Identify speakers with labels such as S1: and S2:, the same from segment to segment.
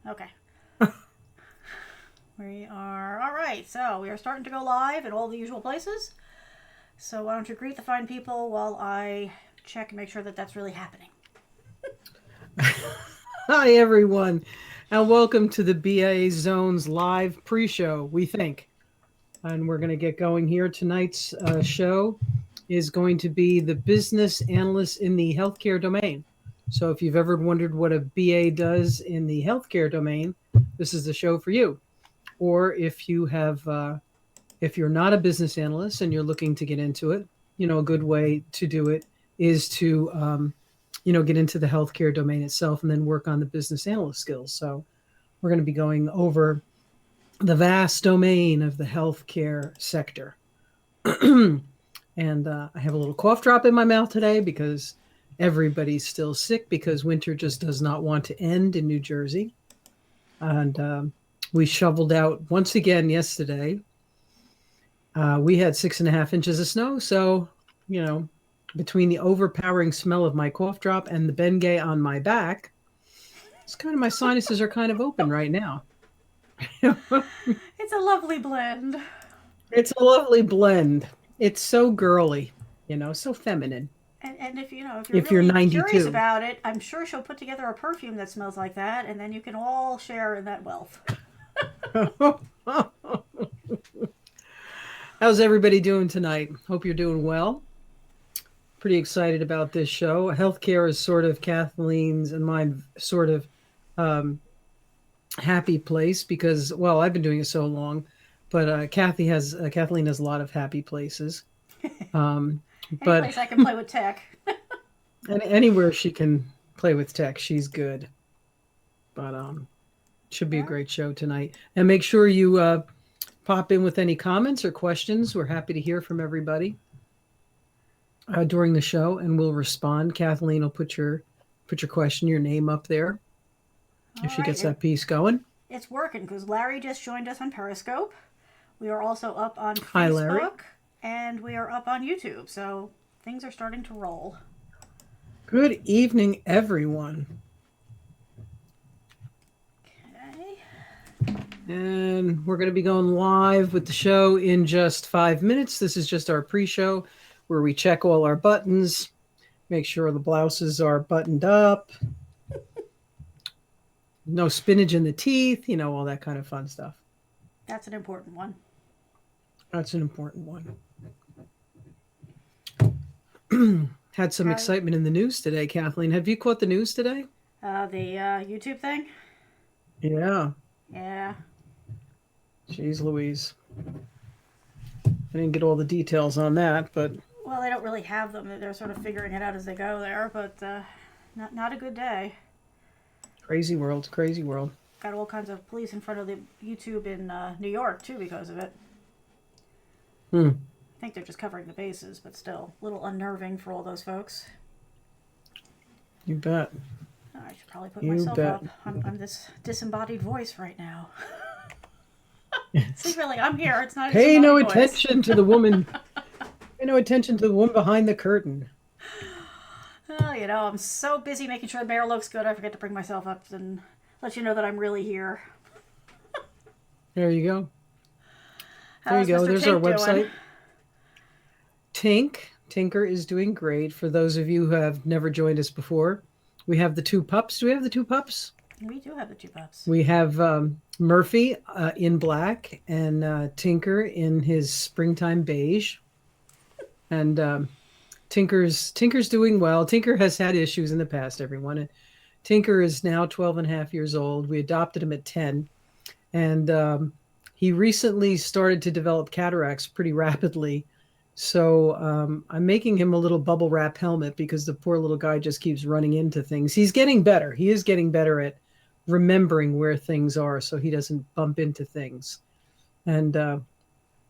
S1: Okay. We are all right. So we are starting to go live at all the usual places. So why don't you greet the fine people while I check and make sure that that's really happening.
S2: Hi, everyone, and welcome to the BA Zones live pre show, we think. And we're going to get going here. Tonight's show is going to be the business analyst in the healthcare domain. So, if you've ever wondered what a BA does in the healthcare domain, this is the show for you. Or if you're not a business analyst and you're looking to get into it, a good way to do it is to get into the healthcare domain itself and then work on the business analyst skills. So we're going to be going over the vast domain of the healthcare sector. And I have a little cough drop in my mouth today because everybody's still sick because winter just does not want to end in New Jersey. And we shoveled out once again yesterday. We had 6.5 inches of snow. So, you know, between the overpowering smell of my cough drop and the Bengay on my back, it's kind of my sinuses are kind of open right now.
S1: It's a lovely blend.
S2: It's a lovely blend. It's so girly, so feminine.
S1: And if if you're
S2: If you're
S1: really curious
S2: 92.
S1: about it, I'm sure she'll put together a perfume that smells like that, and then you can all share in that wealth.
S2: How's everybody doing tonight? Hope you're doing well. Pretty excited about this show. Healthcare is sort of Kathleen's and my sort of um, happy place because, well, I've been doing it so long, but Kathleen has a lot of happy places. Um,
S1: Any
S2: but
S1: place I can play with tech.
S2: and anywhere she can play with tech, she's good. But should be a
S1: Well,
S2: great show tonight. And make sure you pop in with any comments or questions. We're happy to hear from everybody during the show, and we'll respond. Kathleen will put your question, your name up there if
S1: all
S2: she
S1: right.
S2: gets that piece going.
S1: It's working because Larry just joined us on Periscope. We are also up on
S2: Hi, Larry.
S1: Facebook and we are up on YouTube. So things are starting to roll.
S2: Good evening, everyone.
S1: Okay.
S2: And we're going to be going live with the show in just 5 minutes. This is just our pre show where we check all our buttons, make sure the blouses are buttoned up, no spinach in the teeth, all that kind of fun stuff.
S1: That's an important one.
S2: That's an important one. Had some
S1: How
S2: excitement in the news today, Kathleen. Have you caught the news today?
S1: the YouTube thing?
S2: Yeah.
S1: Yeah.
S2: Jeez Louise. I didn't get all the details on that, but
S1: Well, they don't really have them. They're sort of figuring it out as they go there, but not a good day.
S2: crazy world, crazy world.
S1: Got all kinds of police in front of the YouTube in New York too because of it.
S2: Hmm.
S1: I think they're just covering the bases, but still a little unnerving for all those folks.
S2: You bet.
S1: I should probably put
S2: You
S1: myself
S2: bet.
S1: up. I'm this disembodied voice right now. See, really, I'm here. It's not a
S2: Pay no
S1: disembodied voice.
S2: attention to the woman. Pay no attention to the woman behind the curtain.
S1: Well, I'm so busy making sure the mayor looks good, I forget to bring myself up and let you know that I'm really here.
S2: There you go. There you
S1: How's
S2: go.
S1: Mr.
S2: There's our
S1: Tink doing?
S2: website. Tinker is doing great. For those of you who have never joined us before, we have the two pups. Do we have the two pups?
S1: We do have the two pups.
S2: We have Murphy in black and Tinker in his springtime beige. And Tinker's doing well. Tinker has had issues in the past, everyone. And Tinker is now 12 and a half years old. We adopted him at 10. And he recently started to develop cataracts pretty rapidly. So I'm making him a little bubble wrap helmet because the poor little guy just keeps running into things. He's getting better. He is getting better at remembering where things are so he doesn't bump into things. And I'm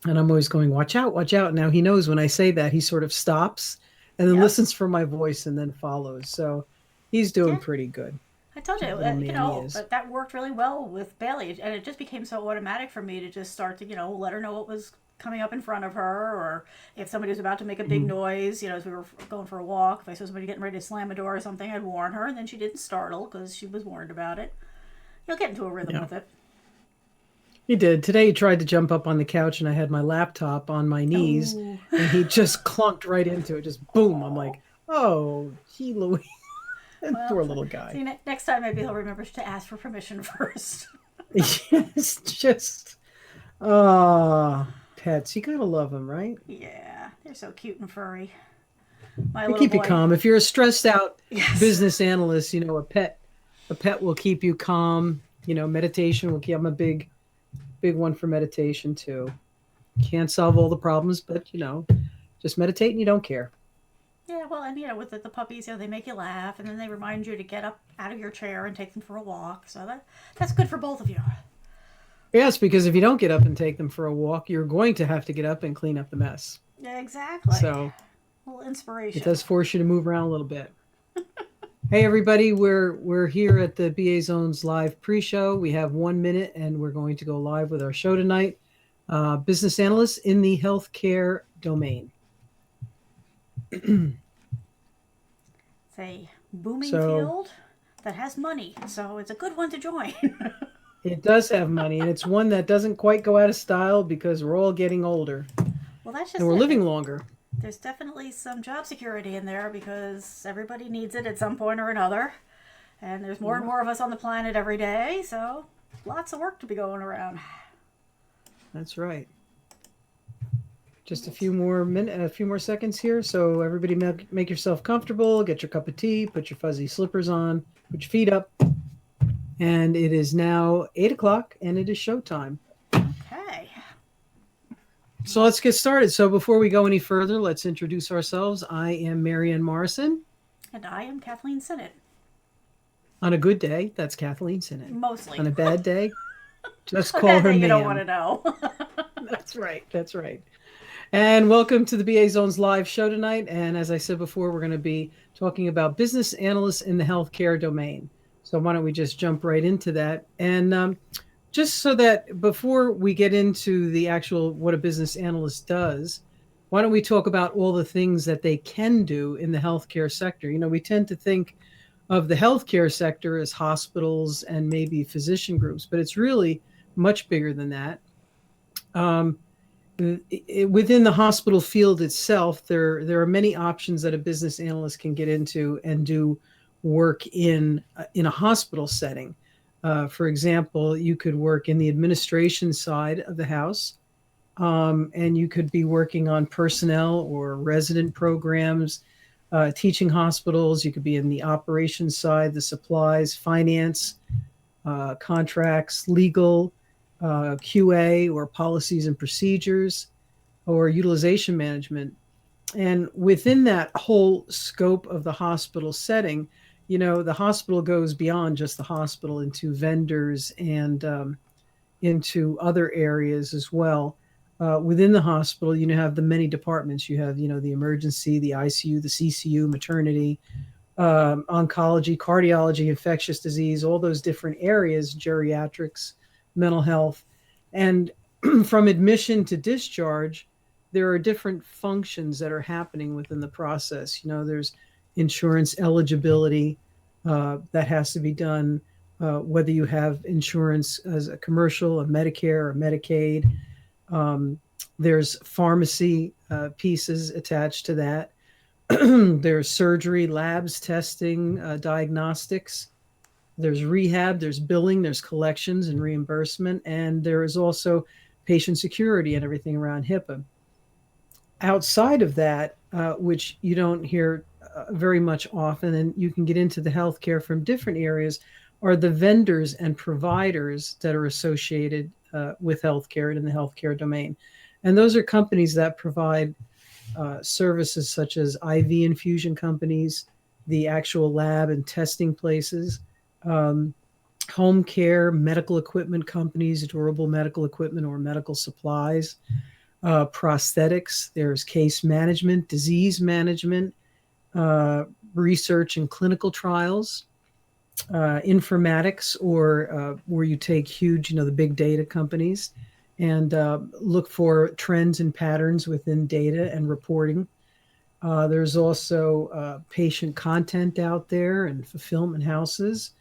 S2: always going, watch out, watch out. Now he knows when I say that, he sort of stops and then
S1: Yep.
S2: listens for my voice and then follows. So he's doing
S1: Yeah.
S2: pretty good.
S1: I told you,
S2: That little man he is.
S1: that worked really well with Bailey, and it just became so automatic for me to just start to, let her know what was coming up in front of her, or if somebody was about to make a big
S2: Mhm.
S1: noise, as we were going for a walk. If I saw somebody getting ready to slam a door or something, I'd warn her, and then she didn't startle because she was warned about it. You'll get into a rhythm
S2: Yeah.
S1: with it.
S2: He did. Today he tried to jump up on the couch and I had my laptop on my knees
S1: Oh,
S2: and he just clunked right into it. Just boom. I'm
S1: oh.
S2: like, oh, he Louise.
S1: Well,
S2: Poor little guy.
S1: see, next time maybe he'll remember to ask for permission first.
S2: Yes, just pets. You gotta love them, right?
S1: Yeah, they're so cute and furry. My
S2: They
S1: little
S2: keep you
S1: boy.
S2: calm. If you're a stressed out
S1: Yes.
S2: business analyst, a pet will keep you calm. Meditation will keep. I'm a big one for meditation too. Can't solve all the problems, but just meditate and you don't care.
S1: Yeah, well, and with the puppies, they make you laugh, and then they remind you to get up out of your chair and take them for a walk. So that's good for both of you.
S2: Yes, because if you don't get up and take them for a walk, you're going to have to get up and clean up the mess.
S1: Yeah, exactly.
S2: So
S1: A little
S2: it
S1: inspiration.
S2: does force you to move around a little bit. Hey everybody, we're here at the BA Zones live pre-show. We have 1 minute and we're going to go live with our show tonight. Business analysts in the healthcare domain.
S1: It's a booming
S2: So
S1: field that has money, so it's a good one to join.
S2: it does have money, and it's one that doesn't quite go out of style because we're all getting older
S1: Well, that's
S2: and
S1: just
S2: we're
S1: it.
S2: living longer.
S1: There's definitely some job security in there because everybody needs it at some point or another. And there's more and
S2: Yeah,
S1: more of us on the planet every day, so lots of work to be going around.
S2: that's right. Just a few more seconds here. So everybody make yourself comfortable, get your cup of tea, put your fuzzy slippers on, put your feet up. And it is now 8 o'clock and it is showtime.
S1: Okay.
S2: So let's get started. So before we go any further, let's introduce ourselves. I am Marianne Morrison.
S1: And I am Kathleen Sinnott.
S2: On a good day, that's Kathleen Sinnott.
S1: Mostly.
S2: On a bad day, just
S1: A
S2: call
S1: bad
S2: her
S1: day you don't want to
S2: ma'am.
S1: know.
S2: That's right. That's right. And welcome to the BA Zones live show tonight. And as I said before, we're going to be talking about business analysts in the healthcare domain. So why don't we just jump right into that? And just so that before we get into the actual what a business analyst does, why don't we talk about all the things that they can do in the healthcare sector? We tend to think of the healthcare sector as hospitals and maybe physician groups, but it's really much bigger than that. Um, Within the hospital field itself, there are many options that a business analyst can get into and do work in a hospital setting. For example, you could work in the administration side of the house, and you could be working on personnel or resident programs, teaching hospitals. You could be in the operations side, the supplies, finance, contracts, legal, QA, or policies and procedures, or utilization management. And within that whole scope of the hospital setting, the hospital goes beyond just the hospital into vendors and into other areas as well. Within the hospital, have the many departments. You have, the emergency, the ICU, the CCU, maternity, oncology, cardiology, infectious disease, all those different areas, geriatrics, mental health. And from admission to discharge, there are different functions that are happening within the process. There's insurance eligibility that has to be done, whether you have insurance as a commercial, a Medicare, or Medicaid. Um, there's pharmacy pieces attached to that. There's surgery, labs, testing, diagnostics. There's rehab, there's billing, there's collections and reimbursement, and there is also patient security and everything around HIPAA. Outside of that, which you don't hear very much often, and you can get into the healthcare from different areas, are the vendors and providers that are associated with healthcare and in the healthcare domain. And those are companies that provide services such as IV infusion companies, the actual lab and testing places, um, home care, medical equipment companies, durable medical equipment or medical supplies, prosthetics. There's case management, disease management, uh, research and clinical trials, informatics, or where you take huge, the big data companies and look for trends and patterns within data and reporting. There's also patient content out there and fulfillment houses.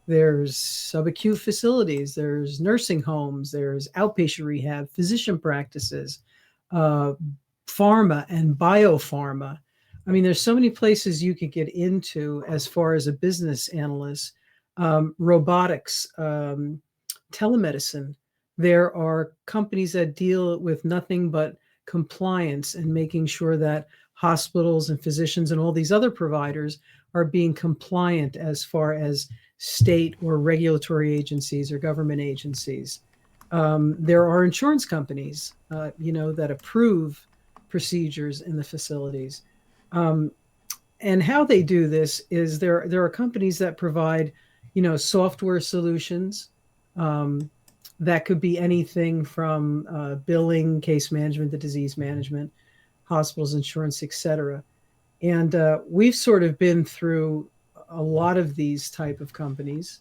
S2: there's subacute facilities, there's nursing homes, there's outpatient rehab, physician practices, uh, pharma and biopharma. I mean, there's so many places you could get into as far as a business analyst. Robotics, telemedicine. There are companies that deal with nothing but compliance and making sure that hospitals and physicians and all these other providers are being compliant as far as state or regulatory agencies or government agencies. There are insurance companies, that approve procedures in the facilities. Um, and how they do this is there are companies that provide, software solutions. Um, that could be anything from billing, case management, to disease management, hospitals, insurance, etc. And we've sort of been through a lot of these type of companies.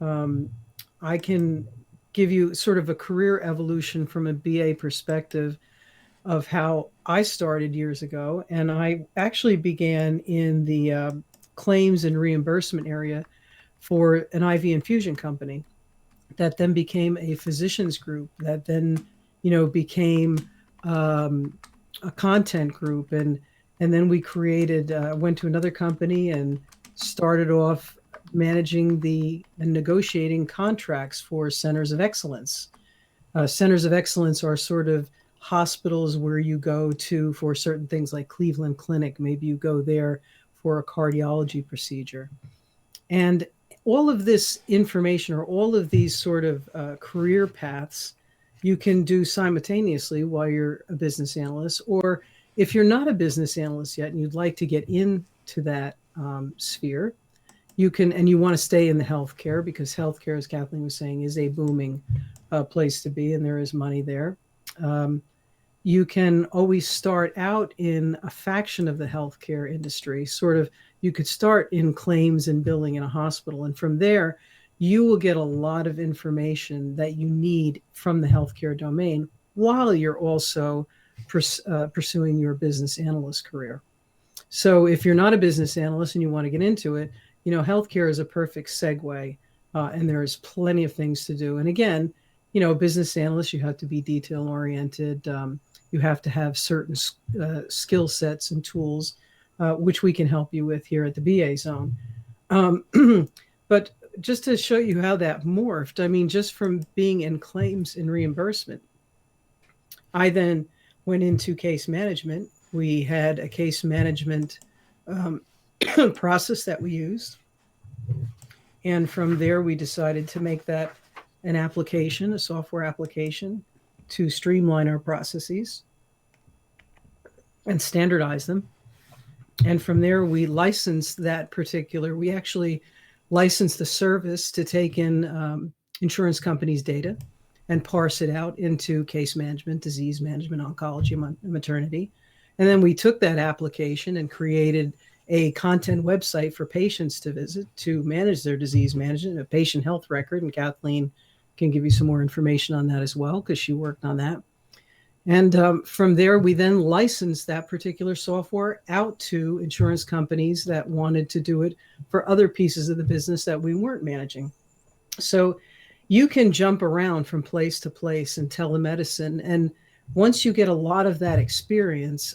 S2: um, I can give you sort of a career evolution from a BA perspective of how I started years ago. And I actually began in the claims and reimbursement area for an IV infusion company that then became a physicians group that then, became um, a content group. And then we created, went to another company and started off managing the and negotiating contracts for centers of excellence. Centers of excellence are sort of hospitals where you go to for certain things like Cleveland Clinic. Maybe you go there for a cardiology procedure. And all of this information or all of these sort of career paths you can do simultaneously while you're a business analyst. Or if you're not a business analyst yet and you'd like to get into that sphere, you can, and you want to stay in the healthcare, because healthcare, as Kathleen was saying, is a booming place to be and there is money there. Um, you can always start out in a faction of the healthcare industry. Sort of, you could start in claims and billing in a hospital. And from there, you will get a lot of information that you need from the healthcare domain while you're also pursuing your business analyst career. So if you're not a business analyst and you want to get into it, healthcare is a perfect segue, and there's plenty of things to do. And again, business analyst, you have to be detail oriented. You have to have certain skill sets and tools, which we can help you with here at the BA Zone. Um, but just to show you how that morphed, I mean, just from being in claims and reimbursement, I then went into case management. We had a case management um, process that we used. And from there, we decided to make that an application, a software application, to streamline our processes and standardize them. And from there, we licensed that particular, we actually licensed the service to take in insurance companies' data and parse it out into case management, disease management, oncology, maternity. And then we took that application and created a content website for patients to visit to manage their disease management, a patient health record. And Kathleen can give you some more information on that as well, because she worked on that. And from there, we then licensed that particular software out to insurance companies that wanted to do it for other pieces of the business that we weren't managing. So you can jump around from place to place in telemedicine. And once you get a lot of that experience,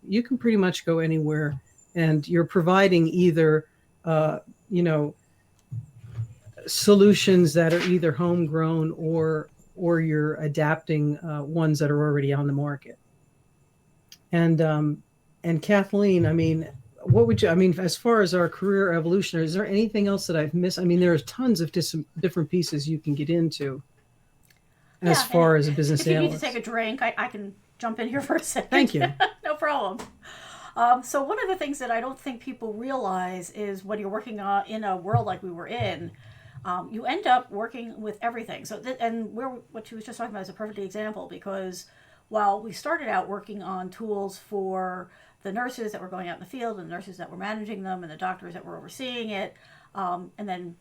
S2: you can pretty much go anywhere. And you're providing either, solutions that are either homegrown or you're adapting ones that are already on the market. And Kathleen, I mean, what would you? I mean, as far as our career evolution, is there anything else that I've missed? I mean, there's tons of different pieces you can get into as
S1: Yeah,
S2: far
S1: and
S2: as a business
S1: if you need to
S2: analyst.
S1: take a drink, I can jump in here for a second.
S2: Thank you.
S1: No problem. So one of the things that I don't think people realize is when you're working in a world like we were in, you end up working with everything. So and what she was just talking about is a perfect example, because while we started out working on tools for the nurses that were going out in the field and the nurses that were managing them and the doctors that were overseeing it, and then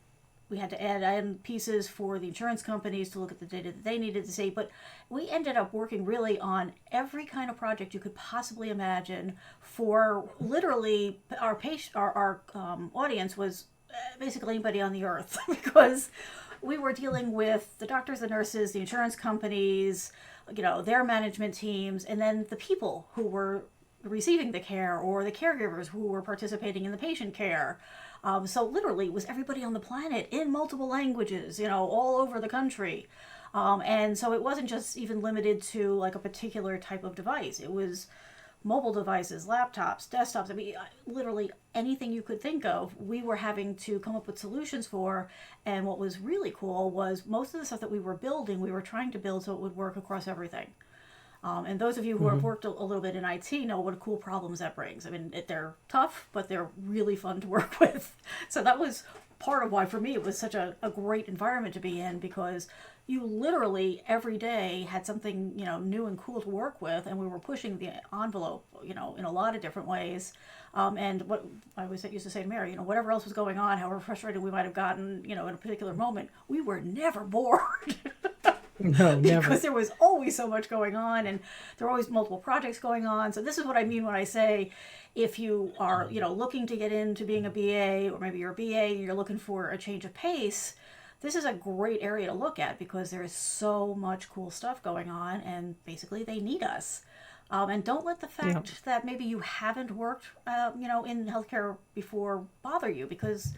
S1: we had to add in pieces for the insurance companies to look at the data that they needed to see. But we ended up working really on every kind of project you could possibly imagine. For literally, our patient, our audience was basically anybody on the earth because we were dealing with the doctors, the nurses, the insurance companies, their management teams, and then the people who were receiving the care or the caregivers who were participating in the patient care. So literally, it was everybody on the planet in multiple languages, all over the country. And so it wasn't just even limited to like a particular type of device. It was mobile devices, laptops, desktops. I mean, literally anything you could think of, we were having to come up with solutions for. And what was really cool was most of the stuff that we were building, we were trying to build so it would work across everything. And those of you who have
S2: Hmm.
S1: worked a little bit in IT know what cool problems that brings. I mean, they're tough, but they're really fun to work with. So that was part of why, for me, it was such a great environment to be in because you literally every day had something new and cool to work with, and we were pushing the envelope in a lot of different ways. And what I always used to say to Mary, whatever else was going on, however frustrated we might have gotten, in a particular moment, we were never bored.
S2: No,
S1: Because
S2: never.
S1: there was always so much going on and there were always multiple projects going on. So this is what I mean when I say if you are, looking to get into being a BA or maybe you're a BA and you're looking for a change of pace, this is a great area to look at because there is so much cool stuff going on and basically they need us. And don't let the
S2: Yeah.
S1: fact that maybe you haven't worked, in healthcare before bother you because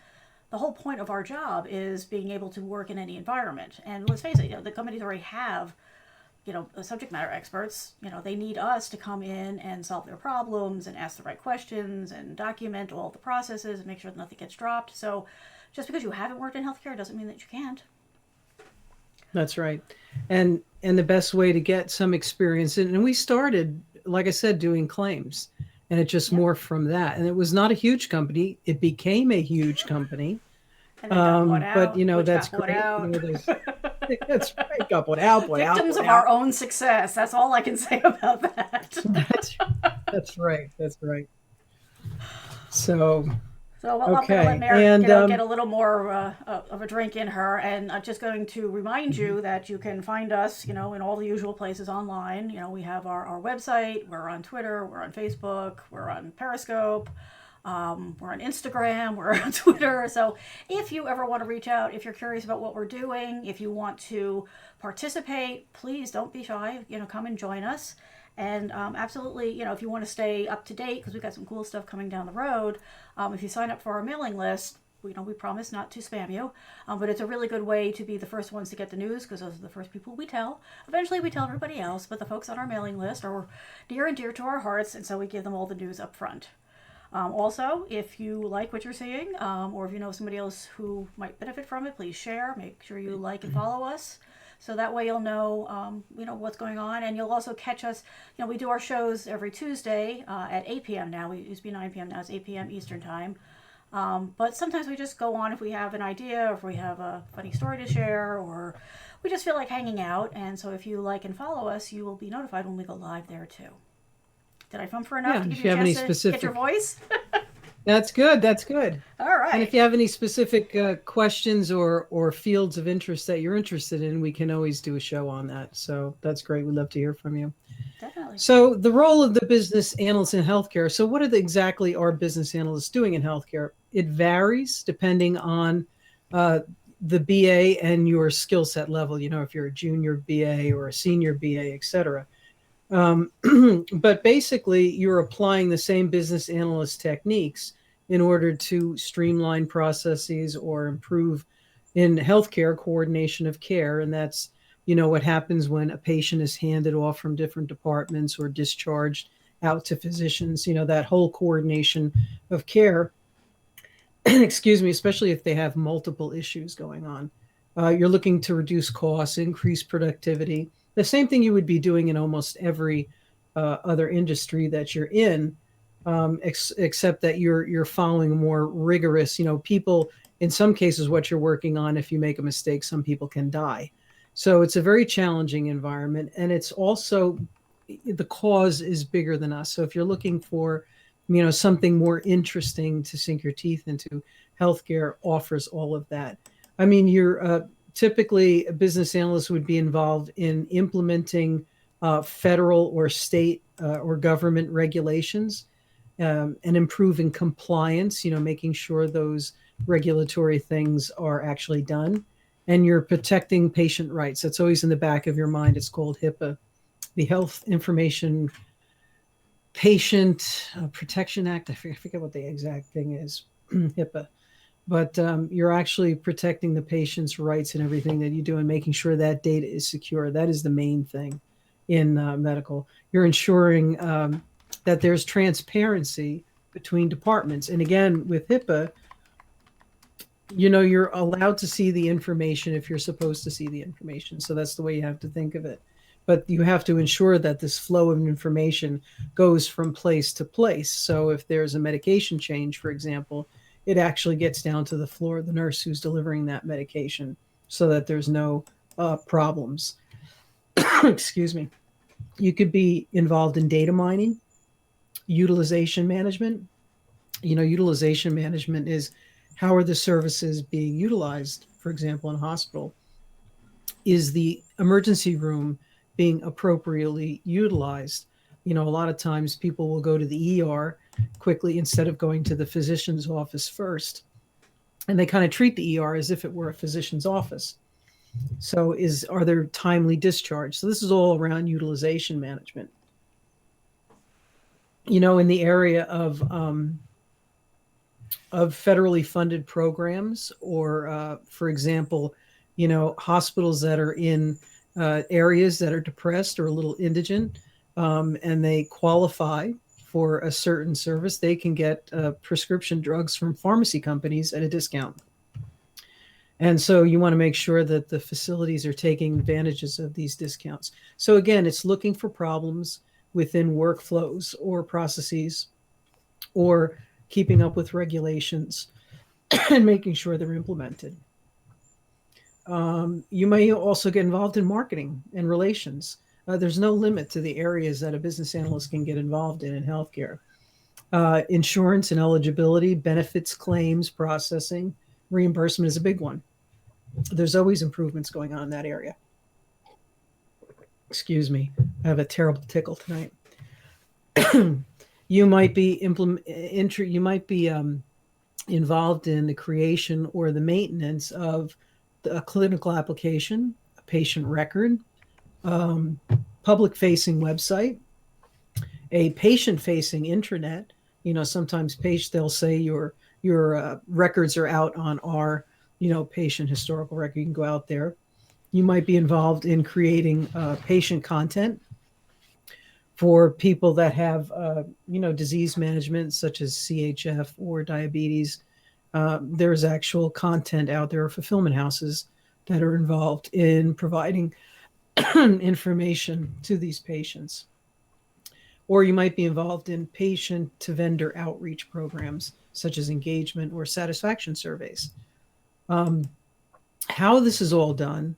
S1: the whole point of our job is being able to work in any environment. And let's face it, the companies already have, subject matter experts. They need us to come in and solve their problems and ask the right questions and document all the processes and make sure that nothing gets dropped. So just because you haven't worked in healthcare doesn't mean that you can't.
S2: That's right. And the best way to get some experience, and we started, like I said, doing claims, and it just
S1: Yep.
S2: morphed from that. And it was not a huge company. It became a huge company.
S1: And then got bought
S2: But
S1: out, which
S2: that's
S1: got bought
S2: great.
S1: out.
S2: There's that's right. Got put out, put out,
S1: Victims
S2: put
S1: of
S2: out.
S1: our own success. That's all I can say about that.
S2: That's that's right. That's right. So
S1: So I'm going to let
S2: okay,
S1: Mary,
S2: and
S1: get a little more of a drink in her, and I'm just going to remind you that you can find us, in all the usual places online. We have our website, we're on Twitter, we're on Facebook, we're on Periscope, we're on Instagram, we're on Twitter. So if you ever want to reach out, if you're curious about what we're doing, if you want to participate, please don't be shy. Come and join us. And absolutely, if you want to stay up to date, because we've got some cool stuff coming down the road, if you sign up for our mailing list, we promise not to spam you, but it's a really good way to be the first ones to get the news because those are the first people we tell. Eventually, we tell everybody else, but the folks on our mailing list are near and dear to our hearts, and so we give them all the news up front. Also, if you like what you're seeing, or if you know somebody else who might benefit from it, please share. Make sure you like and follow us. So that way you'll know, what's going on, and you'll also catch us. We do our shows every Tuesday at 8 p.m. now. We used to be 9 p.m. Now it's 8 p.m. Eastern time. But sometimes we just go on if we have an idea, or if we have a funny story to share, or we just feel like hanging out. And so if you like and follow us, you will be notified when we go live there too. Did I fump for enough
S2: yeah,
S1: to give
S2: if
S1: you
S2: you
S1: a
S2: have any
S1: chance to get your
S2: specific,
S1: voice?
S2: that's good. That's good.
S1: All
S2: And if
S1: right.
S2: you have any specific questions or fields of interest that you're interested in, we can always do a show on that. So that's great. We'd love to hear from you.
S1: Definitely.
S2: So the role of the business analyst in healthcare. So what are exactly our business analysts doing in healthcare? It varies depending on uh, the BA and your skill set level. If you're a junior BA or a senior BA, et cetera. Um, but basically, you're applying the same business analyst techniques in order to streamline processes or improve in healthcare coordination of care. And that's, what happens when a patient is handed off from different departments or discharged out to physicians, that whole coordination of care, excuse me, especially if they have multiple issues going on. You're looking to reduce costs, increase productivity, the same thing you would be doing in almost every other industry that you're in, except that you're following a more rigorous. People in some cases, what you're working on, if you make a mistake, some people can die. So it's a very challenging environment, and it's also the cause is bigger than us. So if you're looking for something more interesting to sink your teeth into, healthcare offers all of that. I mean, you're typically a business analyst would be involved in implementing federal or state or government regulations, and improving compliance, making sure those regulatory things are actually done. And you're protecting patient rights. That's always in the back of your mind. It's called HIPAA, the Health Information Patient Protection Act. I forget what the exact thing is, HIPAA. But you're actually protecting the patient's rights and everything that you do and making sure that data is secure. That is the main thing in medical. You're ensuring that there's transparency between departments. And again, with HIPAA, you're allowed to see the information if you're supposed to see the information. So that's the way you have to think of it. But you have to ensure that this flow of information goes from place to place. So if there's a medication change, for example, it actually gets down to the floor of the nurse who's delivering that medication so that there's no problems. Excuse me. You could be involved in data mining, utilization management. Utilization management is how are the services being utilized, for example, in a hospital? Is the emergency room being appropriately utilized? A lot of times people will go to the ER quickly instead of going to the physician's office first. And they kind of treat the ER as if it were a physician's office. So are there timely discharge? So this is all around utilization management. In the area of federally funded programs, or for example, hospitals that are in areas that are depressed or a little indigent, and they qualify for a certain service, they can get prescription drugs from pharmacy companies at a discount. And so you want to make sure that the facilities are taking advantages of these discounts. So again, it's looking for problems within workflows or processes, or keeping up with regulations and making sure they're implemented. You may also get involved in marketing and relations. There's no limit to the areas that a business analyst can get involved in healthcare. Insurance and eligibility, benefits, claims, processing, reimbursement is a big one. There's always improvements going on in that area. Excuse me, I have a terrible tickle tonight. You might be involved in the creation or the maintenance of a clinical application, a patient record, public-facing website, a patient-facing intranet. Sometimes they'll say your records are out on our patient historical record. You can go out there. You might be involved in creating patient content for people that have disease management such as CHF or diabetes. There's actual content out there, fulfillment houses that are involved in providing information to these patients. Or you might be involved in patient to vendor outreach programs such as engagement or satisfaction surveys. How this is all done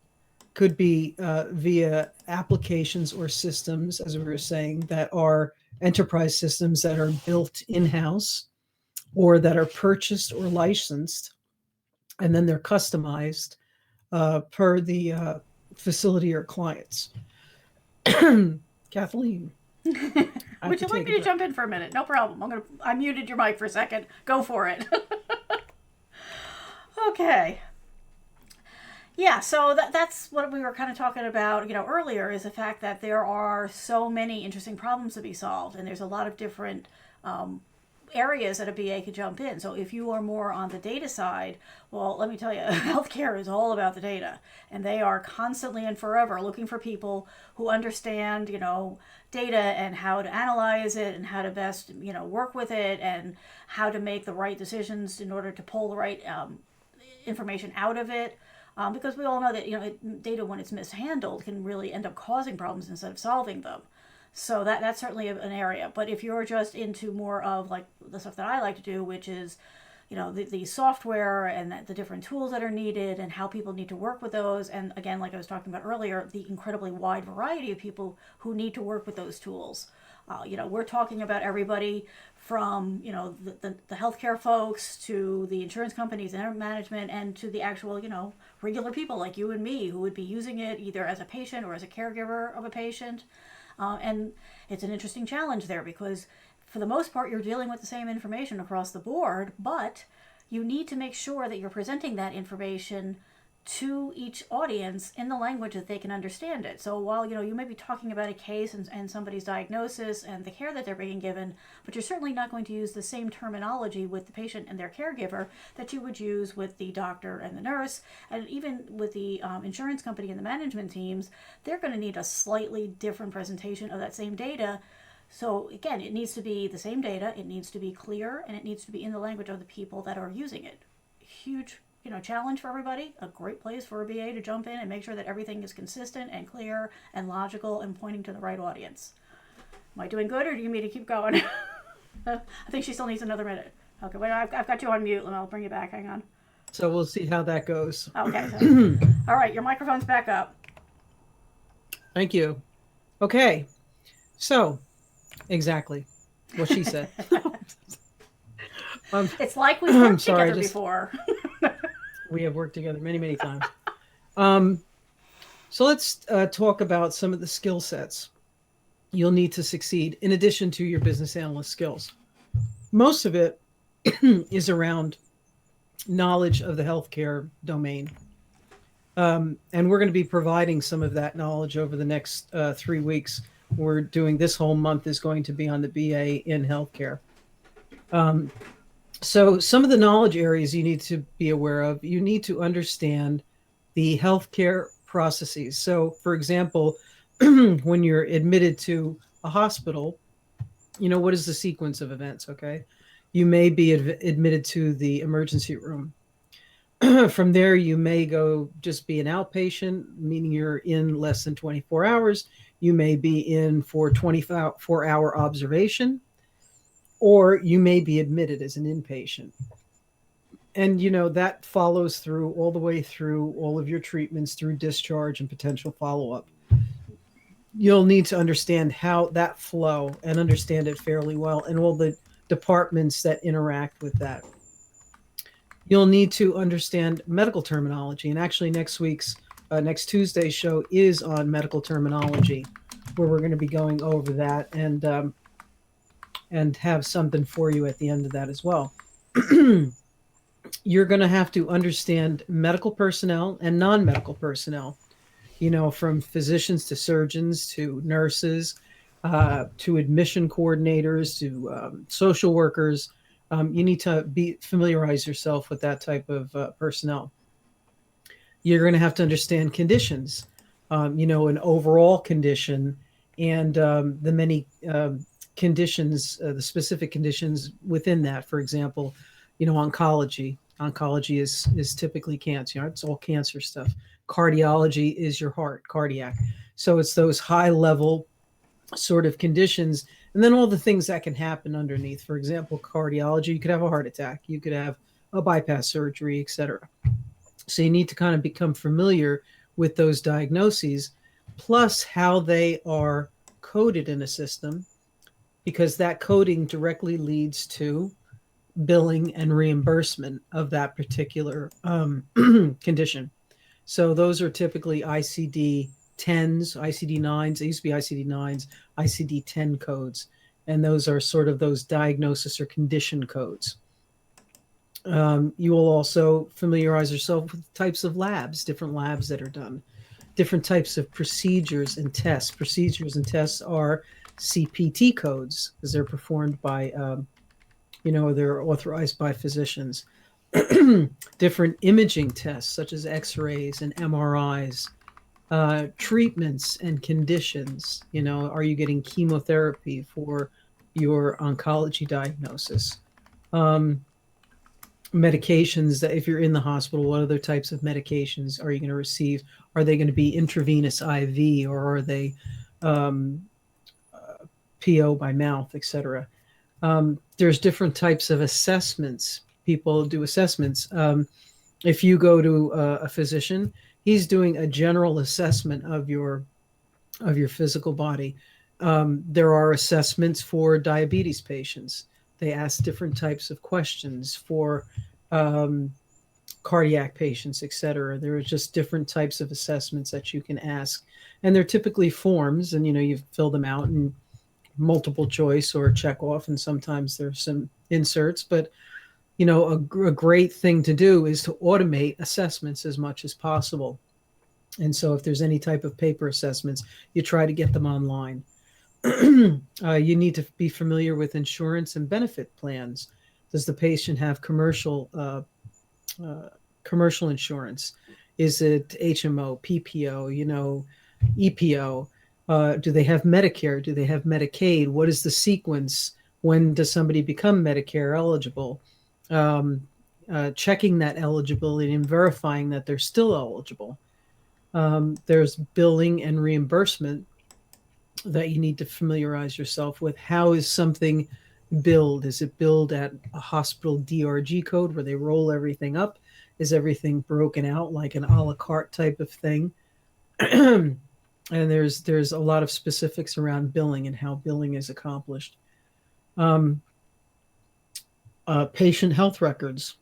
S2: could be via applications or systems, as we were saying, that are enterprise systems that are built in-house or that are purchased or licensed, and then they're customized per the facility or clients. Kathleen.
S1: Would you like me to jump in for a minute? No problem. I muted your mic for a second. Go for it. Okay. Yeah, so that's what we were kind of talking about, earlier, is the fact that there are so many interesting problems to be solved, and there's a lot of different areas that a BA could jump in. So if you are more on the data side, well, let me tell you, healthcare is all about the data, and they are constantly and forever looking for people who understand, data and how to analyze it and how to best, work with it and how to make the right decisions in order to pull the right information out of it. Because we all know that data, when it's mishandled, can really end up causing problems instead of solving them. So that's certainly an area. But if you're just into more of like the stuff that I like to do, which is the software and the different tools that are needed and how people need to work with those, and again, like I was talking about earlier, the incredibly wide variety of people who need to work with those tools. We're talking about everybody from the healthcare folks to the insurance companies and management, and to the actual regular people like you and me who would be using it either as a patient or as a caregiver of a patient. And it's an interesting challenge there because for the most part you're dealing with the same information across the board, but you need to make sure that you're presenting that information to each audience in the language that they can understand it. So while you may be talking about a case and somebody's diagnosis and the care that they're being given, but you're certainly not going to use the same terminology with the patient and their caregiver that you would use with the doctor and the nurse, and even with the insurance company and the management teams. They're going to need a slightly different presentation of that same data. So again, it needs to be the same data, it needs to be clear, and it needs to be in the language of the people that are using it. Huge challenge for everybody. A great place for a BA to jump in and make sure that everything is consistent and clear and logical and pointing to the right audience. Am I doing good, or do you need me to keep going? I think she still needs another minute. Okay, wait, I've got you on mute, and I'll bring you back. Hang on.
S2: So we'll see how that goes.
S1: Okay. All right, your microphone's back up.
S2: Thank you. Okay. So, exactly what she said.
S1: It's like we've worked
S2: sorry,
S1: together before.
S2: We have worked together many, many times. So let's talk about some of the skill sets you'll need to succeed in addition to your business analyst skills. Most of it is around knowledge of the healthcare domain. And we're going to be providing some of that knowledge over the next 3 weeks. We're doing this whole month is going to be on the BA in healthcare. So some of the knowledge areas you need to be aware of, you need to understand the healthcare processes. So for example, when you're admitted to a hospital, what is the sequence of events? Okay. You may be admitted to the emergency room. From there, you may go just be an outpatient, meaning you're in less than 24 hours. You may be in for 24-hour observation, or you may be admitted as an inpatient. And, that follows through all the way through all of your treatments through discharge and potential follow-up. You'll need to understand how that flow and understand it fairly well and all the departments that interact with that. You'll need to understand medical terminology. And actually next Tuesday's show is on medical terminology, where we're going to be going over that and have something for you at the end of that as well. You're going to have to understand medical personnel and non-medical personnel, from physicians to surgeons to nurses, to admission coordinators to social workers. You need to familiarize yourself with that type of personnel. You're going to have to understand conditions, an overall condition and the many conditions, the specific conditions within that. For example, oncology. Oncology is typically cancer. It's all cancer stuff. Cardiology is your heart, cardiac. So it's those high level sort of conditions. And then all the things that can happen underneath. For example, cardiology, you could have a heart attack, you could have a bypass surgery, etc. So you need to kind of become familiar with those diagnoses, plus how they are coded in a system, because that coding directly leads to billing and reimbursement of that particular condition. So those are typically ICD-10s, ICD-9s. They used to be ICD-9s, ICD-10 codes. And those are sort of those diagnosis or condition codes. You will also familiarize yourself with types of labs, different labs that are done, different types of procedures and tests. Procedures and tests are CPT codes because they're performed by, they're authorized by physicians. Different imaging tests such as X-rays and MRIs, treatments and conditions. Are you getting chemotherapy for your oncology diagnosis? Medications that if you're in the hospital, what other types of medications are you going to receive? Are they going to be intravenous IV or are they PO by mouth, etc.? There's different types of assessments. People do assessments. If you go to a physician, he's doing a general assessment of your physical body. There are assessments for diabetes patients. They ask different types of questions for cardiac patients, etc. There are just different types of assessments that you can ask, and they're typically forms, and you fill them out and multiple choice or check off, and sometimes there's some inserts, but a great thing to do is to automate assessments as much as possible. And so if there's any type of paper assessments, you try to get them online. You need to be familiar with insurance and benefit plans. Does the patient have commercial insurance? Is it HMO, PPO, EPO? Do they have Medicare? Do they have Medicaid? What is the sequence? When does somebody become Medicare eligible? Checking that eligibility and verifying that they're still eligible. There's billing and reimbursement that you need to familiarize yourself with. How is something billed? Is it billed at a hospital DRG code where they roll everything up? Is everything broken out like an a la carte type of thing? And there's a lot of specifics around billing and how billing is accomplished. Um, Patient health records.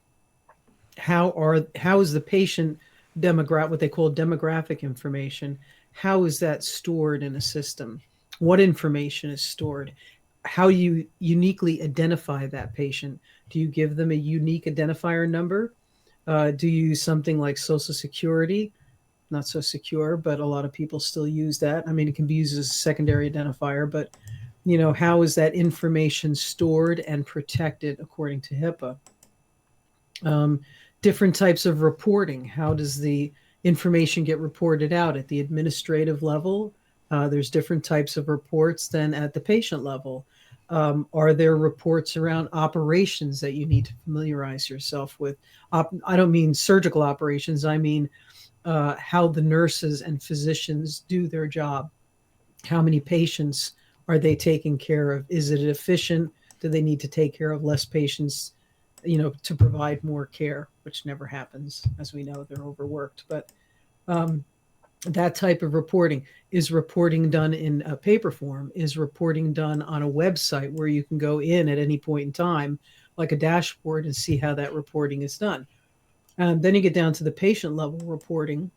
S2: How is the patient demographic, what they call demographic information, how is that stored in a system? What information is stored? How you uniquely identify that patient? Do you give them a unique identifier number? Do you use something like Social Security? Not so secure, but a lot of people still use that. I mean, it can be used as a secondary identifier, but how is that information stored and protected according to HIPAA? um, Different types of reporting. How does the information get reported out at the administrative level? There's different types of reports than at the patient level. Are there reports around operations that you need to familiarize yourself with? I don't mean surgical operations. I mean how the nurses and physicians do their job. How many patients are they taking care of? Is it efficient? Do they need to take care of less patients, to provide more care, which never happens. As we know, they're overworked. But um, that type of reporting, is reporting done in a paper form? Is reporting done on a website where you can go in at any point in time, like a dashboard, and see how that reporting is done? Then you get down to the patient level reporting.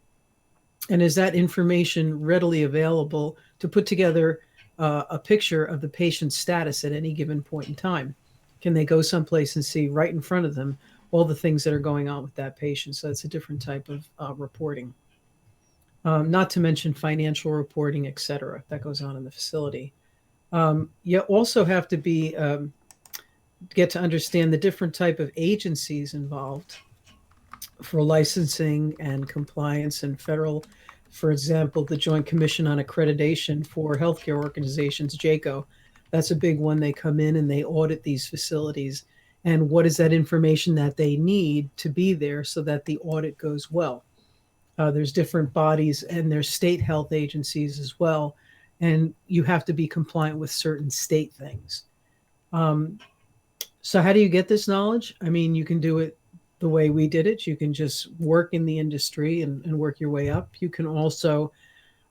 S2: And is that information readily available to put together a picture of the patient's status at any given point in time? Can they go someplace and see right in front of them all the things that are going on with that patient? So it's a different type of reporting. Not to mention financial reporting, et cetera, that goes on in the facility. You also have to get to understand the different type of agencies involved for licensing and compliance and federal. For example, the Joint Commission on Accreditation for Healthcare Organizations, JACO, that's a big one. They come in and they audit these facilities. And what is that information that they need to be there so that the audit goes well? There's different bodies and there's state health agencies as well. And you have to be compliant with certain state things. Um, so, how do you get this knowledge? I mean, you can do it the way we did it. You can just work in the industry and work your way up. You can also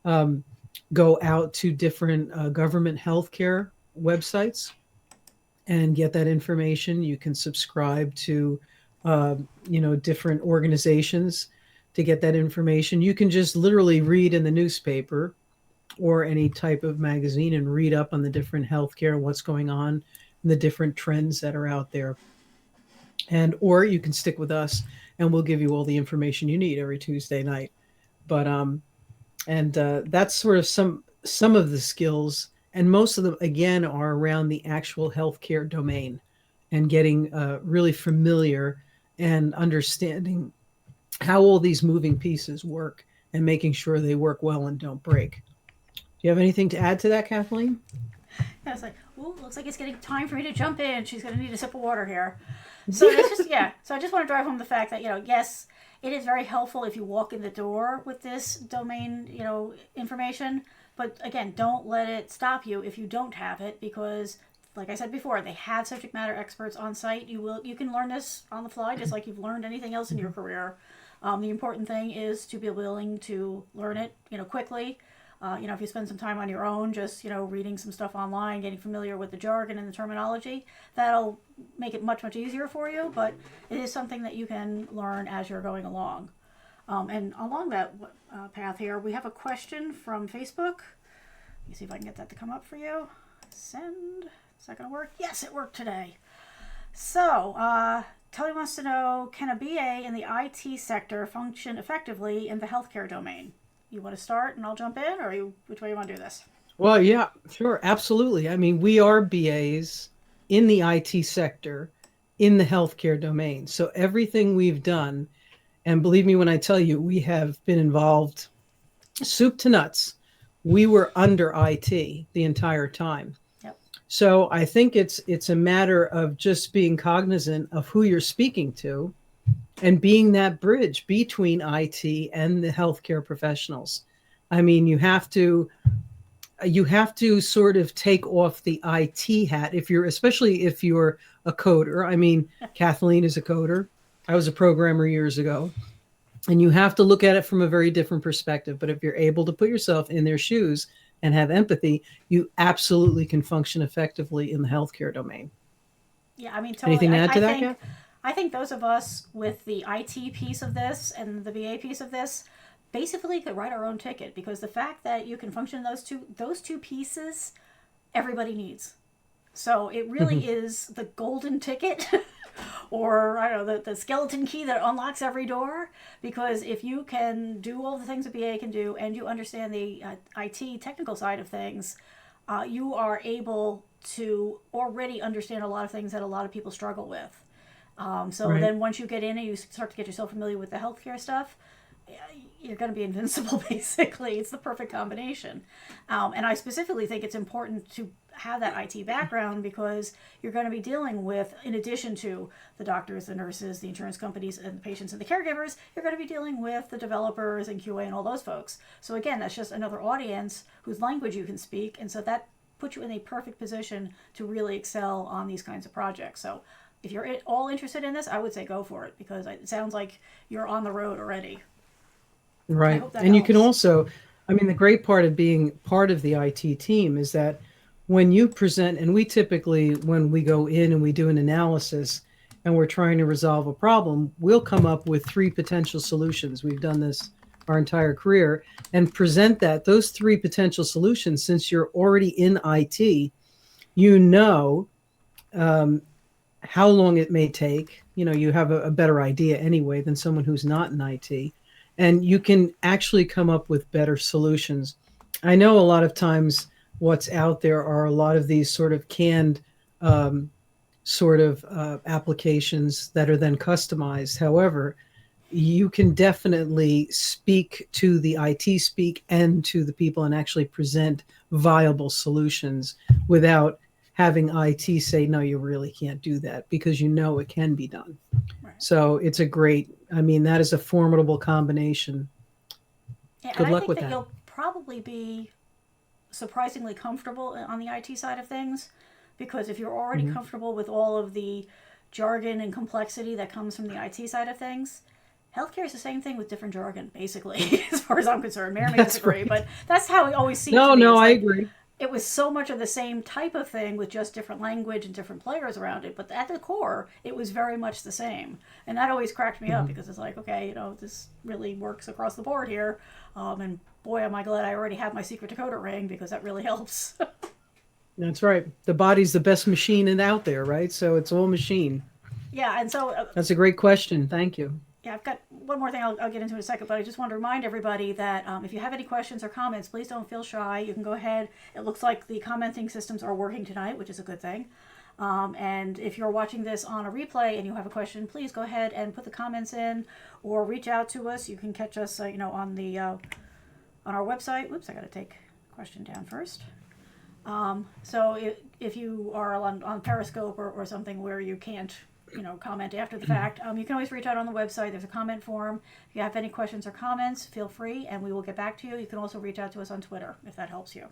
S2: um, go out to different government healthcare websites and get that information. You can subscribe to, different organizations to get that information. You can just literally read in the newspaper or any type of magazine and read up on the different healthcare and what's going on and the different trends that are out there. And or you can stick with us and we'll give you all the information you need every Tuesday night. But and That's sort of some of the skills, and most of them again are around the actual healthcare domain and getting really familiar and understanding how all these moving pieces work and making sure they work well and don't break. Do you have anything to add to that, Kathleen?
S1: Yeah, it's like, ooh, looks like it's getting time for me to jump in. She's going to need a sip of water here. So that's just, yeah. So I just want to drive home the fact that, yes, it is very helpful if you walk in the door with this domain, information. But again, don't let it stop you if you don't have it, because like I said before, they have subject matter experts on site. You can learn this on the fly just like you've learned anything else in your career. The important thing is to be willing to learn it, quickly. If you spend some time on your own, just reading some stuff online, getting familiar with the jargon and the terminology, that'll make it much easier for you. But it is something that you can learn as you're going along. And along that path here, we have a question from Facebook. Let me see if I can get that to come up for you. Send. Is that going to work? Yes, it worked today. So, Kelly wants to know, can a BA in the IT sector function effectively in the healthcare domain? You want to start and I'll jump in, or which way you want to do this?
S2: Well, yeah, sure, absolutely. I mean, we are BAs in the IT sector in the healthcare domain. So everything we've done, and believe me when I tell you, we have been involved soup to nuts. We were under IT the entire time.
S1: Yep.
S2: So I think it's a matter of just being cognizant of who you're speaking to and being that bridge between IT and the healthcare professionals. I mean, you have to sort of take off the IT hat if you're, especially if you're a coder. I mean, Kathleen is a coder. I was a programmer years ago, and you have to look at it from a very different perspective. But if you're able to put yourself in their shoes and have empathy, you absolutely can function effectively in the healthcare domain.
S1: Yeah, I mean, totally.
S2: Anything to
S1: I,
S2: add
S1: I
S2: to that,
S1: think
S2: Kath?
S1: I think those of us with the IT piece of this and the VA piece of this basically could write our own ticket, because the fact that you can function in those two pieces, everybody needs. So it really is the golden ticket, or I don't know, the skeleton key that unlocks every door. Because if you can do all the things a BA can do and you understand the IT technical side of things, you are able to already understand a lot of things that a lot of people struggle with. So
S2: Right.
S1: then once you get in and you start to get yourself familiar with the healthcare stuff, you're going to be invincible. Basically, it's the perfect combination. And I specifically think it's important to have that IT background, because you're going to be dealing with, in addition to the doctors, the nurses, the insurance companies, and the patients and the caregivers, you're going to be dealing with the developers and QA and all those folks. So again, that's just another audience whose language you can speak, and so that puts you in a perfect position to really excel on these kinds of projects. So if you're all interested in this, I would say go for it, because it sounds like you're on the road already. I
S2: Right.
S1: hope that
S2: And you can
S1: helps.
S2: also, I mean, the great part of being part of the IT team is that when you present, and we typically, when we go in and we do an analysis and we're trying to resolve a problem, we'll come up with three potential solutions. We've done this our entire career and present those three potential solutions. Since you're already in IT, you know um, how long it may take. You have a better idea anyway than someone who's not in IT, and you can actually come up with better solutions. I know a lot of times what's out there are a lot of these sort of canned um, applications that are then customized. However, you can definitely speak to the IT speak and to the people and actually present viable solutions without having IT say, no, you really can't do that, because it can be done.
S1: Right.
S2: So I mean, that is a formidable combination.
S1: Yeah, and
S2: Good
S1: I
S2: luck
S1: think
S2: with
S1: that
S2: that.
S1: you'll probably be surprisingly comfortable on the IT side of things, because if you're already
S2: Hmm.
S1: comfortable with all of the jargon and complexity that comes from the IT side of things, healthcare is the same thing with different jargon, basically, as far as I'm concerned. Mary may
S2: That's
S1: disagree,
S2: right.
S1: but that's how it always seemed to
S2: No,
S1: me.
S2: no,
S1: It's
S2: I
S1: like
S2: agree.
S1: it was so much of the same type of thing with just different language and different players around it. But at the core, it was very much the same. And that always cracked me up,
S2: Hmm.
S1: because it's like, okay, this really works across the board here. And boy, am I glad I already have my secret decoder ring, because that really helps.
S2: That's right. The body's the best machine out there, right? So it's all machine.
S1: Yeah, and so
S2: That's a great question. Thank you.
S1: yeah, I've got one more thing I'll get into in a second, but I just want to remind everybody that if you have any questions or comments, please don't feel shy. You can go ahead. It looks like the commenting systems are working tonight, which is a good thing. And if you're watching this on a replay and you have a question, please go ahead and put the comments in, or reach out to us. You can catch us, on the on our website. Whoops, I got to take the question down first. So if you are on Periscope or something where you can't, comment after the fact, you can always reach out on the website. There's a comment form. If you have any questions or comments, feel free, and we will get back to you. You can also reach out to us on Twitter if that helps you.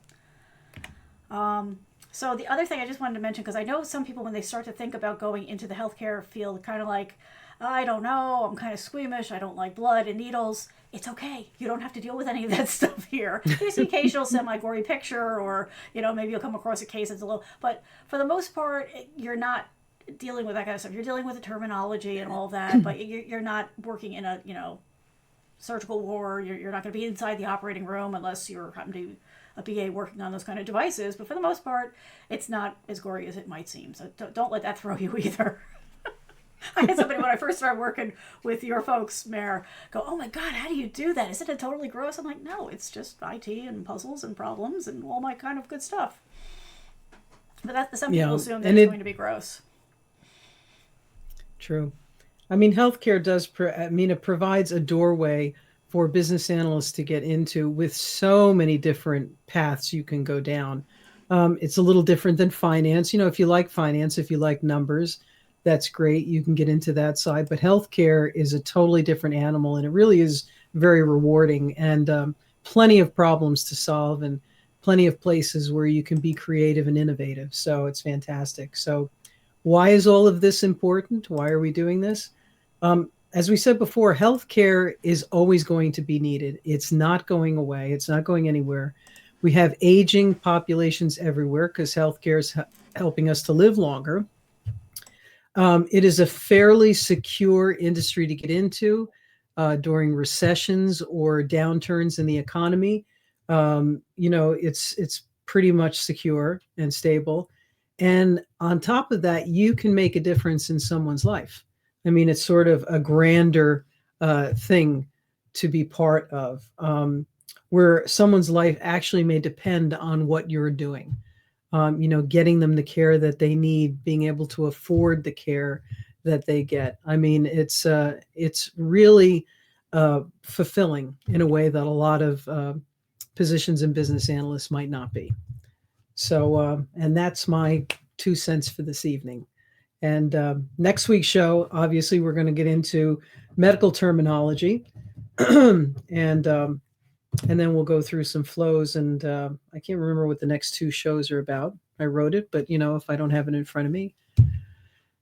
S1: So the other thing I just wanted to mention, because I know some people, when they start to think about going into the healthcare field, kind of like, I don't know, I'm kind of squeamish, I don't like blood and needles. It's okay. You don't have to deal with any of that stuff here. There's the occasional semi-gory picture, or maybe you'll come across a case that's a little. But for the most part, you're not dealing with that kind of stuff. You're dealing with the terminology and all that, but you're not working in a surgical ward. You're not going to be inside the operating room unless you're happen to be a BA working on those kind of devices. But for the most part, it's not as gory as it might seem. So don't let that throw you either. I had somebody when I first started working with your folks, Mayor, go, "Oh my God, how do you do that? Isn't it totally gross?" I'm like, "No, it's just IT and puzzles and problems and all my kind of good stuff." But that some people
S2: Yeah,
S1: assume that
S2: and
S1: it's going
S2: it
S1: to be gross.
S2: true. I mean, healthcare does. I mean, it provides a doorway for business analysts to get into with so many different paths you can go down. It's a little different than finance. You know, if you like finance, if you like numbers, that's great. You can get into that side. But healthcare is a totally different animal, and it really is very rewarding and plenty of problems to solve and plenty of places where you can be creative and innovative. So it's fantastic. So why is all of this important? Why are we doing this? As we said before, healthcare is always going to be needed. It's not going away. It's not going anywhere. We have aging populations everywhere because healthcare is helping us to live longer. It is a fairly secure industry to get into during recessions or downturns in the economy. It's pretty much secure and stable. And on top of that, you can make a difference in someone's life. I mean, it's sort of a grander thing to be part of, where someone's life actually may depend on what you're doing. Getting them the care that they need, being able to afford the care that they get. I mean, it's really fulfilling in a way that a lot of positions in business analysts might not be. So, and that's my 2 cents for this evening. And next week's show, obviously, we're going to get into medical terminology, and and then we'll go through some flows. And I can't remember what the next two shows are about. I wrote it, but if I don't have it in front of me,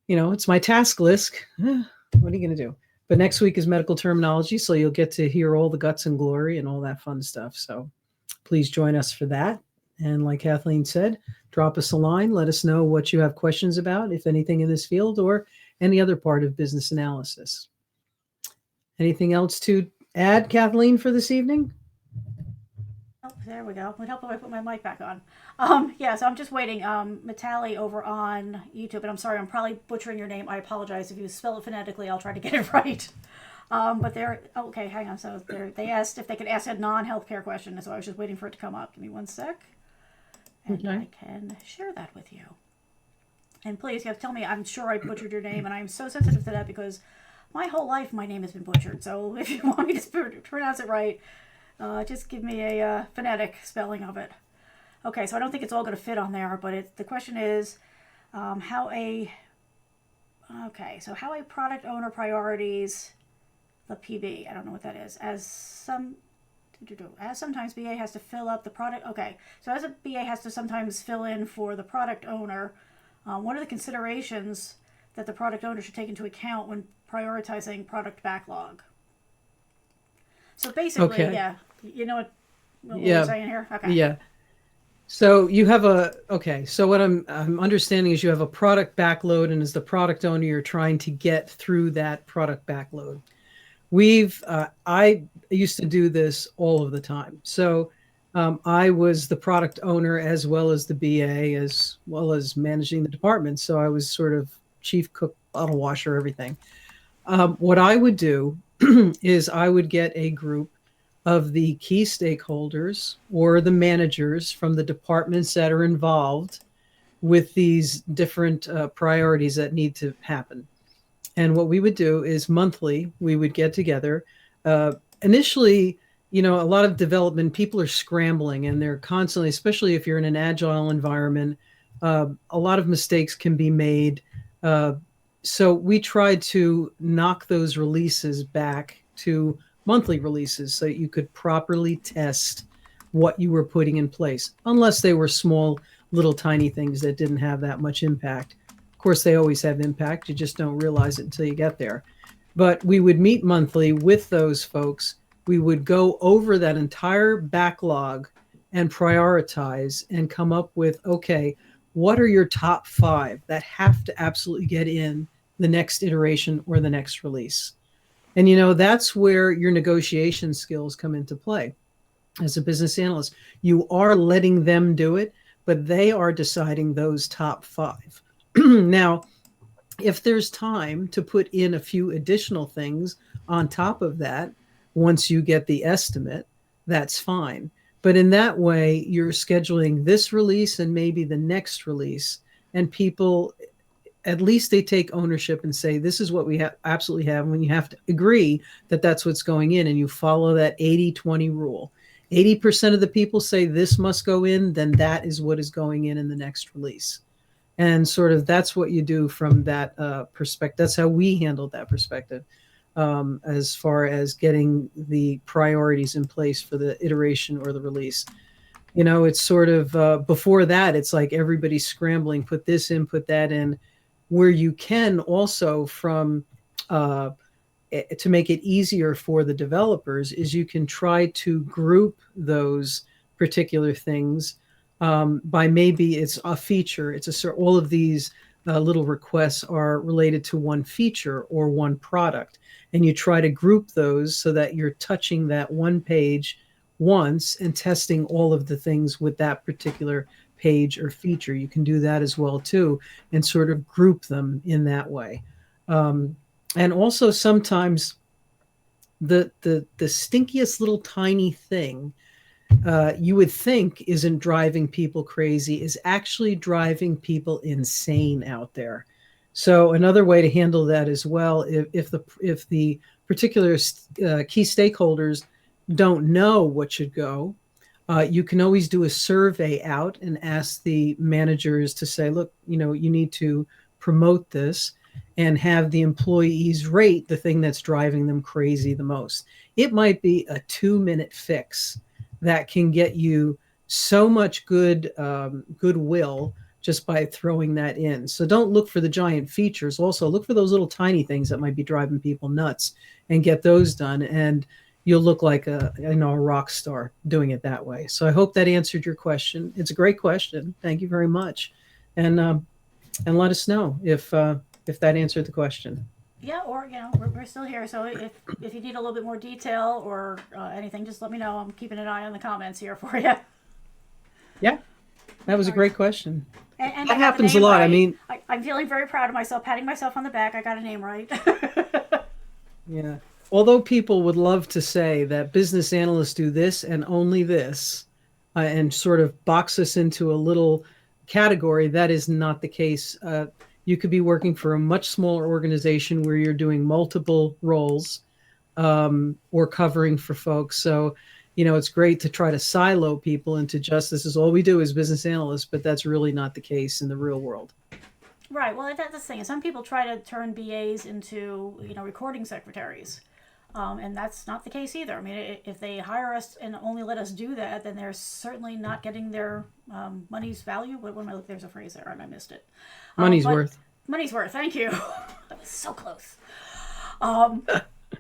S2: it's my task list. What are you going to do? But next week is medical terminology, so you'll get to hear all the guts and glory and all that fun stuff. So please join us for that. And like Kathleen said, drop us a line. Let us know what you have questions about, if anything in this field or any other part of business analysis. Anything else to add, Kathleen, for this evening?
S1: Oh, there we go. Would help if I put my mic back on. Yeah, so I'm just waiting. Matali over on YouTube, and I'm sorry, I'm probably butchering your name. I apologize if you spell it phonetically. I'll try to get it right. But they're okay. Hang on. So they asked if they could ask a non-healthcare question, so I was just waiting for it to come up. Give me one sec, and
S2: Okay.
S1: I can share that with you. And please, you have to tell me. I'm sure I butchered your name, and I'm so sensitive to that because my whole life my name has been butchered. So if you want me to pronounce it right, just give me a phonetic spelling of it. Okay, so I don't think it's all going to fit on there, but the question is how a how a product owner priorities the PB. I don't know what that is. As sometimes BA has to fill up the product. Okay, so as a BA has to sometimes fill in for the product owner, what are the considerations that the product owner should take into account when prioritizing product backlog? So basically,
S2: Okay.
S1: yeah, you know what we're
S2: Yeah.
S1: saying here? Okay.
S2: Yeah. So you have okay. So what I'm understanding is you have a product backload, and as the product owner, you're trying to get through that product backload. I used to do this all of the time. So I was the product owner as well as the BA, as well as managing the department. So I was sort of chief cook, bottle washer, everything. What I would do is I would get a group of the key stakeholders or the managers from the departments that are involved with these different priorities that need to happen. And what we would do is monthly, we would get together. Initially, a lot of development, people are scrambling and they're constantly, especially if you're in an agile environment, a lot of mistakes can be made. Uh, so we tried to knock those releases back to monthly releases so you could properly test what you were putting in place, unless they were small, little tiny things that didn't have that much impact. Of course, they always have impact. You just don't realize it until you get there. But we would meet monthly with those folks. We would go over that entire backlog and prioritize and come up with, okay, what are your top 5 that have to absolutely get in the next iteration or the next release? And that's where your negotiation skills come into play. As a business analyst, you are letting them do it, but they are deciding those top 5. Now, If there's time to put in a few additional things on top of that, once you get the estimate, that's fine. But in that way, you're scheduling this release and maybe the next release, and people, at least they take ownership and say, this is what we absolutely have. When you have to agree that that's what's going in, and you follow that 80-20 rule. 80% of the people say this must go in, then that is what is going in the next release. And sort of that's what you do from that perspective. That's how we handled that perspective, as far as getting the priorities in place for the iteration or the release. It's sort of before that, it's like everybody's scrambling, put this in, put that in, where you can also from to make it easier for the developers is you can try to group those particular things by maybe it's a feature. All of these little requests are related to one feature or one product, and you try to group those so that you're touching that one page once and testing all of the things with that particular page or feature. You can do that as well too, and sort of group them in that way. And also sometimes the stinkiest little tiny thing you would think isn't driving people crazy is actually driving people insane out there. So another way to handle that as well, if the particular key stakeholders don't know what should go, you can always do a survey out and ask the managers to say, look, you need to promote this, and have the employees rate the thing that's driving them crazy the most. It might be a 2-minute fix that can get you so much goodwill just by throwing that in. So don't look for the giant features. Also look for those little tiny things that might be driving people nuts, and get those done. And you'll look like a rock star doing it that way. So I hope that answered your question. It's a great question. Thank you very much. And let us know if that answered the question.
S1: Yeah, or we're still here. So if you need a little bit more detail or anything, just let me know. I'm keeping an eye on the comments here for you.
S2: Yeah, that was a great question.
S1: And
S2: That
S1: I got the
S2: happens a
S1: name
S2: lot. I
S1: right.
S2: mean,
S1: I'm feeling very proud of myself, patting myself on the back. I got a name right.
S2: yeah. Although people would love to say that business analysts do this and only this, and sort of box us into a little category, that is not the case. You could be working for a much smaller organization where you're doing multiple roles, or covering for folks. So, it's great to try to silo people into just this is all we do as business analysts, but that's really not the case in the real world.
S1: Right. Well, that's the thing. Some people try to turn BAs into recording secretaries, and that's not the case either. I mean, if they hire us and only let us do that, then they're certainly not getting their money's value. What am I? There's a phrase there, and I missed it.
S2: Money's
S1: But
S2: worth.
S1: money's worth. Thank you. That was so close. Um,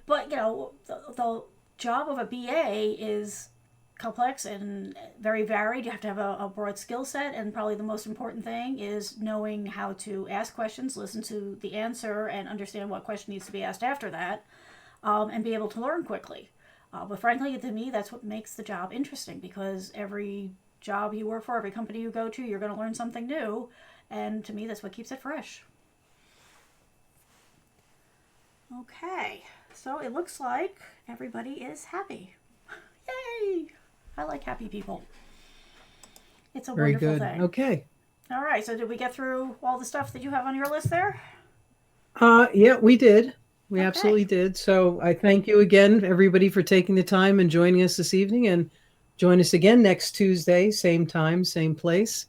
S1: but the job of a BA is complex and very varied. You have to have a broad skill set, and probably the most important thing is knowing how to ask questions, listen to the answer, and understand what question needs to be asked after that, and be able to learn quickly. But frankly, to me, that's what makes the job interesting, because every job you work for, every company you go to, you're going to learn something new, and to me, that's what keeps it fresh. Okay, so it looks like everybody is happy. Yay! I like happy people. It's a
S2: Very
S1: wonderful
S2: good.
S1: thing.
S2: Okay.
S1: All right, so did we get through all the stuff that you have on your list there?
S2: Yeah, we did. We
S1: Okay.
S2: absolutely did. So I thank you again, everybody, for taking the time and joining us this evening. And join us again next Tuesday, same time, same place.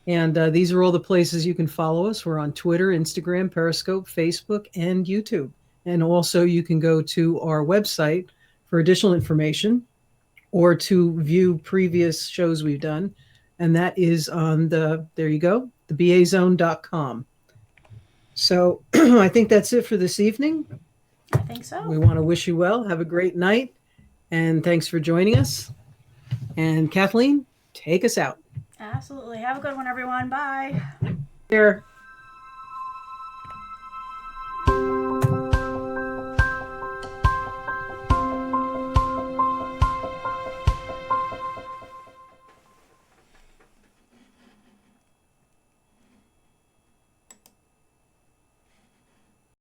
S2: And these are all the places you can follow us. We're on Twitter, Instagram, Periscope, Facebook, and YouTube. And also, you can go to our website for additional information or to view previous shows we've done. And that is on there you go, thebazone.com. So I think that's it for this evening.
S1: I think so.
S2: We want to wish you well. Have a great night. And thanks for joining us. And Kathleen, take us out.
S1: Absolutely. Have a good one, everyone. Bye.
S2: Here.